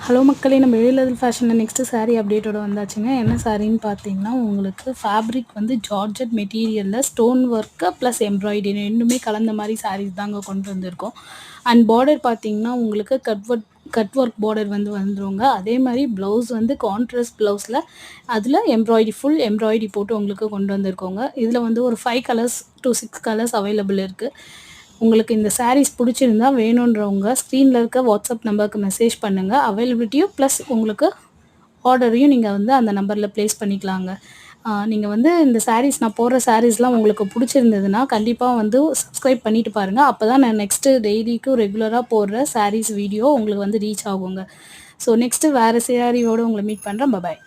Hello மக்களே! நம்ம எழிலரசி ஃபேஷன்ல நெக்ஸ்ட்டு சாரீ அப்டேட்டோட வந்தாச்சுங்க. என்ன சாரின்னு பார்த்தீங்கன்னா, உங்களுக்கு ஃபேப்ரிக் வந்து ஜார்ஜெட் மெட்டீரியல்ல ஸ்டோன் ஒர்க்கு ப்ளஸ் எம்ப்ராய்டரி 2மே கலந்த மாரி சாரீஸ் தாங்க கொண்டு வந்திருக்கோம். அண்ட் பார்டர் பார்த்தீங்கன்னா, உங்களுக்கு கட் ஒர்க் பார்டர் வந்து வந்துருங்க. அதே மாரி ப்ளவுஸ் வந்து கான்ட்ராஸ்ட் ப்ளவுஸ்ல அதில ஃபுல் எம்ப்ராய்டரி போட்டு உங்களுக்கு கொண்டு வந்திருக்கோங்க. இதில வந்து ஒரு 5 கலர்ஸ் டூ 6 கலர்ஸ் அவைலபிள் இருக்கு. உங்களுக்கு இந்த சாரீஸ் பிடிச்சிருந்தா வேணுன்றவங்க ஸ்க்ரீன்ல இருக்க வாட்ஸ்அப் நம்பருக்கு மெசேஜ் பண்ணுங்க. அவைலபிலிட்டியும் ப்ளஸ் உங்களுக்கு ஆர்டரையும் நீங்க வந்து அந்த நம்பர்ல பிளேஸ் பண்ணிக்கலாங்க. நீங்க வந்து இந்த சாரீஸ் நான் போடுற சாரீஸ்லாம் உங்களுக்கு பிடிச்சிருந்ததுன்னா, கண்டிப்பா வந்து சப்ஸ்கிரைப் பண்ணிட்டு பாருங்க. அப்பதான் நான் நெக்ஸ்ட்டு டெய்லிக்கும் ரெகுலரா போடுற சாரீஸ் வீடியோ உங்களுக்கு வந்து ரீச் ஆகுங்க. ஸோ நெக்ஸ்ட்டு வேற சாரியோட உங்கள மீட் பண்றேன். பாய்.